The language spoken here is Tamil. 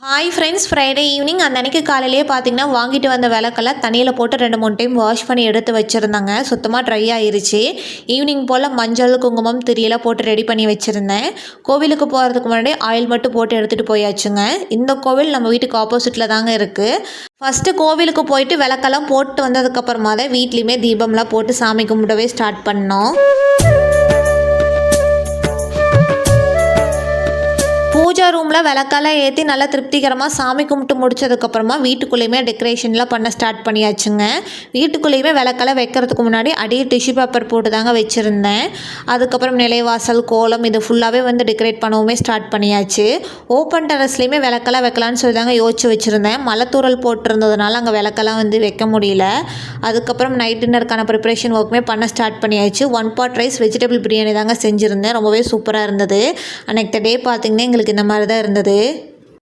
ஹாய் ஃப்ரெண்ட்ஸ், ஃப்ரைடே ஈவினிங் அந்த அன்றைக்கி காலையிலேயே பார்த்தீங்கன்னா வாங்கிட்டு வந்த விளக்கெல்லாம் தண்ணியில் போட்டு 2-3 டைம் வாஷ் பண்ணி எடுத்து வச்சுருந்தாங்க. சுத்தமாக ட்ரை ஆயிருச்சு. ஈவினிங் போல் மஞ்சள், குங்குமம், திரியெல்லாம் போட்டு ரெடி பண்ணி வச்சுருந்தேன். கோவிலுக்கு போகிறதுக்கு முன்னாடி ஆயில் மட்டும் போட்டு எடுத்துகிட்டு போயாச்சுங்க. இந்த கோவில் நம்ம வீட்டுக்கு ஆப்போசிட்டில் தாங்க இருக்குது. ஃபஸ்ட்டு கோவிலுக்கு போயிட்டு விளக்கெல்லாம் போட்டு வந்ததுக்கப்புறமா தான் வீட்லேயுமே தீபம்லாம் போட்டு சாமி கும்பிடவே ஸ்டார்ட் பண்ணோம். பூஜா ரூமில் விளக்கெல்லாம் ஏற்றி நல்லா திருப்திகரமாக சாமி கும்பிட்டு முடிச்சதுக்கப்புறமா வீட்டுக்குள்ளேயுமே டெக்கரேஷன்லாம் பண்ண ஸ்டார்ட் பண்ணியாச்சுங்க. வீட்டுக்குள்ளேயுமே விளக்கெல்லாம் வைக்கிறதுக்கு முன்னாடி அடியே டிஷ்யூ பேப்பர் போட்டு தாங்க வச்சுருந்தேன். அதுக்கப்புறம் நிலைவாசல், கோலம் இது ஃபுல்லாகவே டெக்கரேட் பண்ணவுமே ஸ்டார்ட் பண்ணியாச்சு. ஓப்பன் டெரஸ்லேயுமே விளக்கெல்லாம் வைக்கலான்னு சொல்லி தாங்க யோசிச்சு வச்சுருந்தேன். மலைத்தூரல் போட்டிருந்ததுனால அங்கே விளக்கெல்லாம் வைக்க முடியல. அதுக்கப்புறம் நைட் டின்னருக்கான ப்ரிப்ரேஷன் ஒர்க்குமே பண்ண ஸ்டார்ட் பண்ணியாச்சு. 1 பாட் ரைஸ் வெஜிடபிள் பிரியாணி தாங்க செஞ்சுருந்தேன். ரொம்பவே சூப்பராக இருந்தது. அன்னைக்கு டே பார்த்திங்கன்னா எங்களுக்கு இந்த மாதிரி தான் இருந்தது.